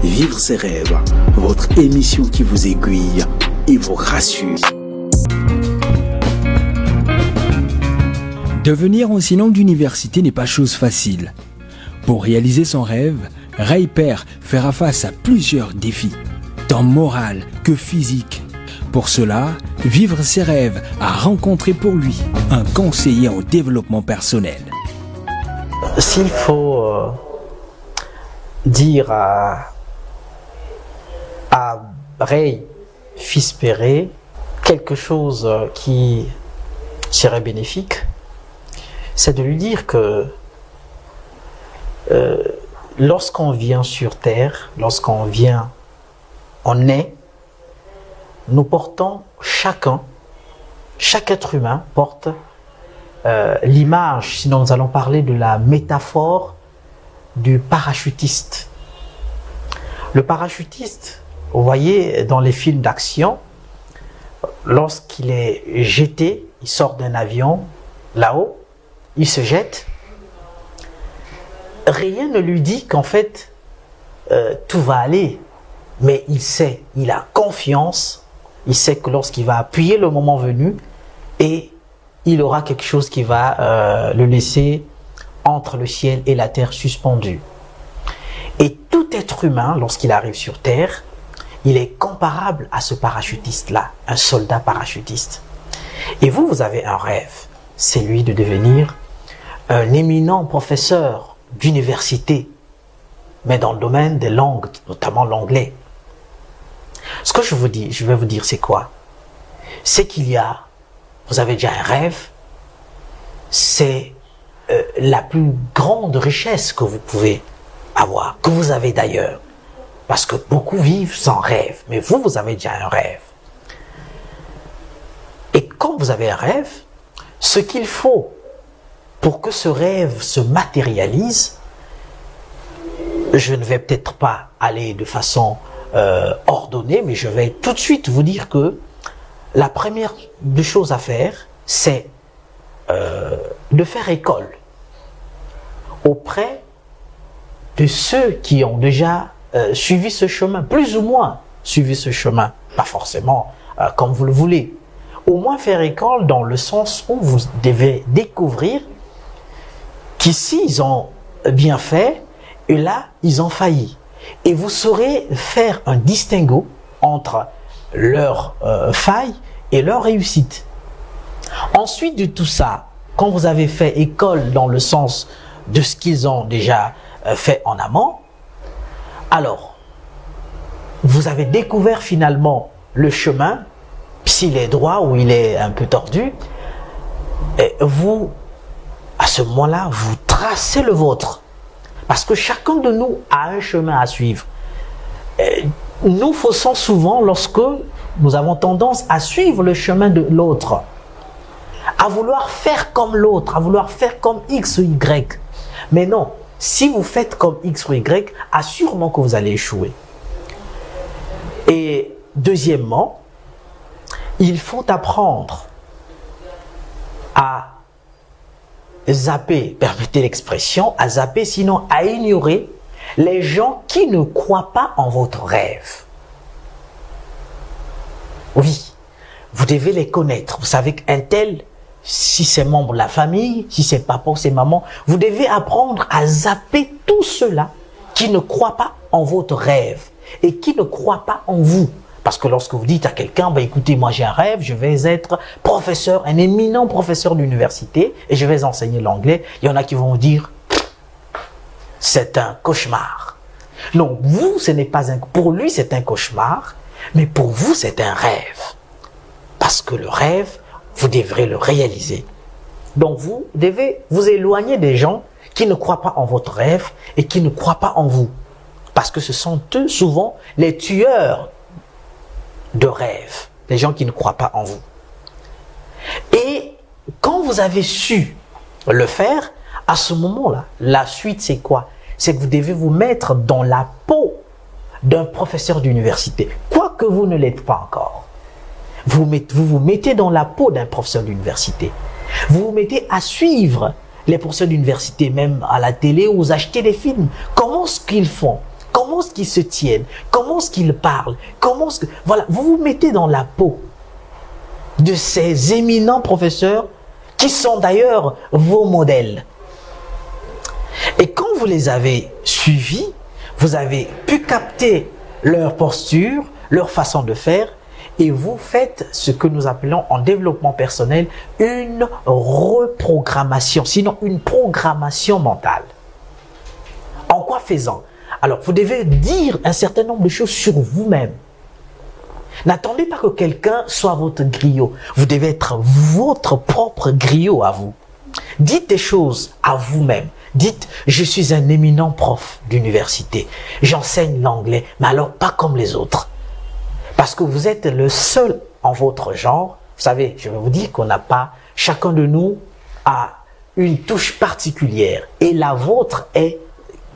Vivre ses rêves, votre émission qui vous aiguille et vous rassure. Devenir enseignant d'université n'est pas chose facile. Pour réaliser son rêve, Ray Père fera face à plusieurs défis, tant moral que physique. Pour cela, Vivre ses rêves a rencontré pour lui un conseiller en développement personnel. S'il faut dire à Ray, fils Perret, quelque chose qui serait bénéfique, c'est de lui dire que lorsqu'on vient sur Terre, on est, nous portons chaque être humain porte l'image, sinon nous allons parler de la métaphore du parachutiste. Le parachutiste, vous voyez dans les films d'action, lorsqu'il est jeté, il sort d'un avion, là-haut, il se jette, rien ne lui dit qu'en fait, tout va aller, mais il sait, il a confiance, il sait que lorsqu'il va appuyer le moment venu, et il aura quelque chose qui va le laisser entre le ciel et la terre suspendu. Et tout être humain, lorsqu'il arrive sur Terre, il est comparable à ce parachutiste-là, un soldat parachutiste. Et vous avez un rêve, c'est lui de devenir un éminent professeur d'université, mais dans le domaine des langues, notamment l'anglais. Ce que je vais vous dire, c'est quoi? C'est vous avez déjà un rêve, c'est la plus grande richesse que vous pouvez avoir, que vous avez d'ailleurs. Parce que beaucoup vivent sans rêve, mais vous avez déjà un rêve. Et quand vous avez un rêve, ce qu'il faut pour que ce rêve se matérialise, je ne vais peut-être pas aller de façon ordonnée, mais je vais tout de suite vous dire que la première des choses à faire, c'est de faire école auprès de ceux qui ont déjà suivi ce chemin, plus ou moins suivi ce chemin, pas forcément comme vous le voulez. Au moins faire école dans le sens où vous devez découvrir qu'ici ils ont bien fait et là ils ont failli. Et vous saurez faire un distinguo entre leur faille et leur réussite. Ensuite de tout ça, quand vous avez fait école dans le sens de ce qu'ils ont déjà fait en amont, alors vous avez découvert finalement le chemin, s'il est droit ou il est un peu tordu, et vous, à ce moment-là, vous tracez le vôtre. Parce que chacun de nous a un chemin à suivre. Nous faussons souvent lorsque nous avons tendance à suivre le chemin de l'autre, à vouloir faire comme l'autre, à vouloir faire comme X ou Y. Mais non, si vous faites comme X ou Y, assurément que vous allez échouer. Et deuxièmement, il faut apprendre à zapper, permettez l'expression, à zapper, sinon à ignorer les gens qui ne croient pas en votre rêve. Oui, vous devez les connaître. Vous savez qu'un tel, si c'est membre de la famille, si c'est papa ou c'est maman, vous devez apprendre à zapper tous ceux-là qui ne croient pas en votre rêve et qui ne croient pas en vous. Parce que lorsque vous dites à quelqu'un, bah écoutez, moi j'ai un rêve, je vais être professeur, un éminent professeur d'université et je vais enseigner l'anglais, il y en a qui vont vous dire, c'est un cauchemar. Non, vous, ce n'est pas pour lui c'est un cauchemar, mais pour vous c'est un rêve. Parce que le rêve, vous devrez le réaliser. Donc vous devez vous éloigner des gens qui ne croient pas en votre rêve et qui ne croient pas en vous. Parce que ce sont eux souvent les tueurs de rêve, les gens qui ne croient pas en vous. Et quand vous avez su le faire, à ce moment-là, la suite c'est quoi? C'est que vous devez vous mettre dans la peau d'un professeur d'université, quoique vous ne l'êtes pas encore. Vous vous mettez dans la peau d'un professeur d'université. Vous vous mettez à suivre les professeurs d'université, même à la télé, ou vous achetez des films. Comment est-ce qu'ils font? Comment est-ce qu'ils se tiennent? Comment est-ce qu'ils parlent? Comment est-ce que... Voilà, vous vous mettez dans la peau de ces éminents professeurs qui sont d'ailleurs vos modèles. Et quand vous les avez suivis, vous avez pu capter leur posture, leur façon de faire, et vous faites ce que nous appelons en développement personnel une reprogrammation, sinon une programmation mentale. En quoi faisant? Alors, vous devez dire un certain nombre de choses sur vous-même. N'attendez pas que quelqu'un soit votre griot. Vous devez être votre propre griot à vous. Dites des choses à vous-même. Dites, je suis un éminent prof d'université. J'enseigne l'anglais, mais alors pas comme les autres. Parce que vous êtes le seul en votre genre. Vous savez, je vais vous dire qu'on n'a pas, chacun de nous a une touche particulière. Et la vôtre est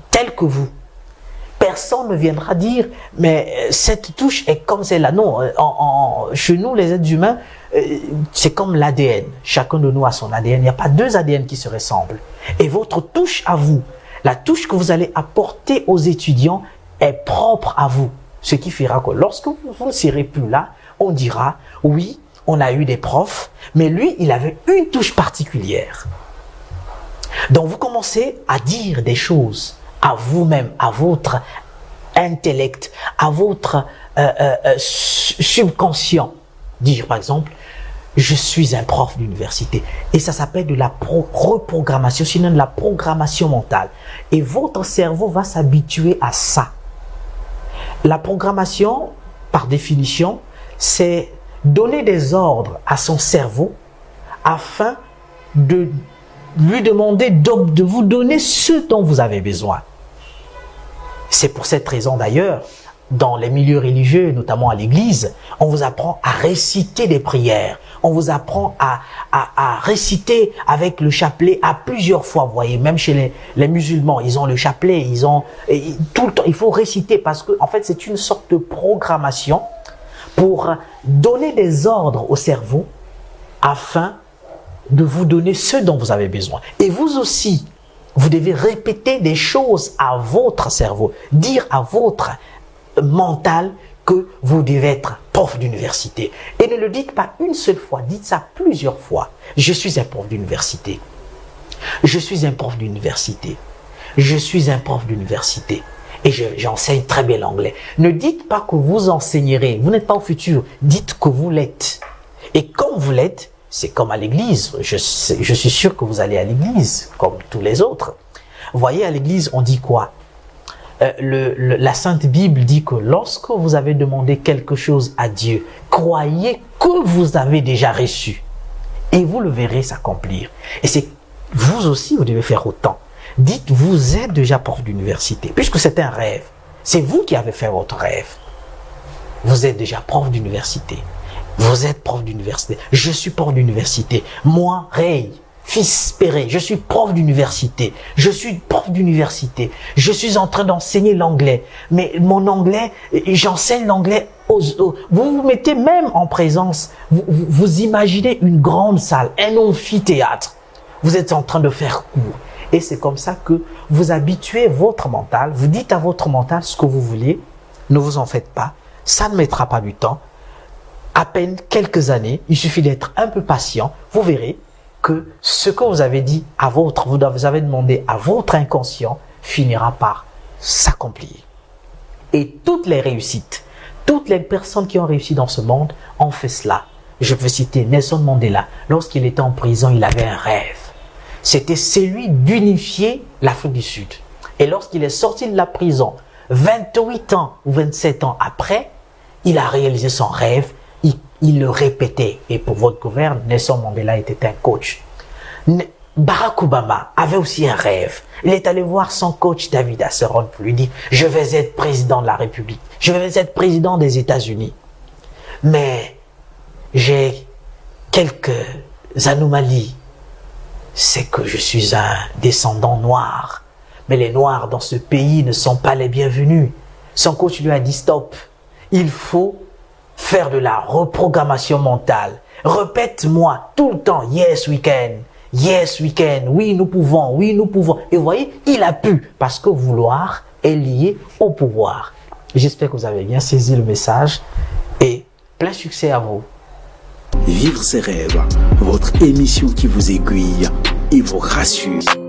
telle que vous. Personne ne viendra dire, mais cette touche est comme celle-là. Non, chez nous, les êtres humains, c'est comme l'ADN. Chacun de nous a son ADN. Il n'y a pas deux ADN qui se ressemblent. Et votre touche à vous, la touche que vous allez apporter aux étudiants est propre à vous. Ce qui fera que lorsque vous ne serez plus là, on dira, oui, on a eu des profs, mais lui, il avait une touche particulière. Donc, vous commencez à dire des choses à vous-même, à votre intellect, à votre subconscient. Dire par exemple, je suis un prof d'université. Et ça s'appelle de la reprogrammation, sinon de la programmation mentale. Et votre cerveau va s'habituer à ça. La programmation, par définition, c'est donner des ordres à son cerveau afin de lui demander de vous donner ce dont vous avez besoin. C'est pour cette raison d'ailleurs, dans les milieux religieux, notamment à l'église, on vous apprend à réciter des prières. On vous apprend à réciter avec le chapelet à plusieurs fois. Vous voyez, même chez les musulmans, ils ont le chapelet, tout le temps, il faut réciter parce que, en fait, c'est une sorte de programmation pour donner des ordres au cerveau afin de vous donner ce dont vous avez besoin. Et vous aussi, vous devez répéter des choses à votre cerveau, dire à votre mental que vous devez être prof d'université. Et ne le dites pas une seule fois, dites ça plusieurs fois. Je suis un prof d'université. Je suis un prof d'université. Je suis un prof d'université. Et j'enseigne très bien l'anglais. Ne dites pas que vous enseignerez. Vous n'êtes pas au futur. Dites que vous l'êtes. Et comme vous l'êtes, c'est comme à l'église. Je suis sûr que vous allez à l'église, comme tous les autres. Vous voyez, à l'église, on dit quoi? La Sainte Bible dit que lorsque vous avez demandé quelque chose à Dieu, croyez que vous avez déjà reçu. Et vous le verrez s'accomplir. Et c'est vous aussi, vous devez faire autant. Dites, vous êtes déjà prof d'université, puisque c'est un rêve. C'est vous qui avez fait votre rêve. Vous êtes déjà prof d'université. Vous êtes prof d'université. Je suis prof d'université. Moi, Ray, fils Perret, je suis prof d'université. Je suis prof d'université. Je suis en train d'enseigner l'anglais. Mais mon anglais, j'enseigne l'anglais vous vous mettez même en présence. Vous imaginez une grande salle, un amphithéâtre. Vous êtes en train de faire cours. Et c'est comme ça que vous habituez votre mental. Vous dites à votre mental ce que vous voulez. Ne vous en faites pas. Ça ne mettra pas du temps. À peine quelques années, il suffit d'être un peu patient. Vous verrez que ce que vous avez dit à vous avez demandé à votre inconscient finira par s'accomplir. Et toutes les réussites, toutes les personnes qui ont réussi dans ce monde ont fait cela. Je peux citer Nelson Mandela. Lorsqu'il était en prison, il avait un rêve. C'était celui d'unifier l'Afrique du Sud. Et lorsqu'il est sorti de la prison, 28 ans ou 27 ans après, il a réalisé son rêve. Il le répétait. Et pour votre gouverne, Nelson Mandela était un coach. Barack Obama avait aussi un rêve. Il est allé voir son coach David Hasselhoff pour lui dire « Je vais être président de la République. Je vais être président des États-Unis. Mais j'ai quelques anomalies. C'est que je suis un descendant noir. Mais les noirs dans ce pays ne sont pas les bienvenus. » Son coach lui a dit « Stop. Il faut faire de la reprogrammation mentale. Répète-moi tout le temps, yes we can, yes we can, oui nous pouvons, oui nous pouvons. » Et vous voyez, il a pu, parce que vouloir est lié au pouvoir. J'espère que vous avez bien saisi le message et plein succès à vous. Vivre ses rêves, votre émission qui vous aiguille et vous rassure.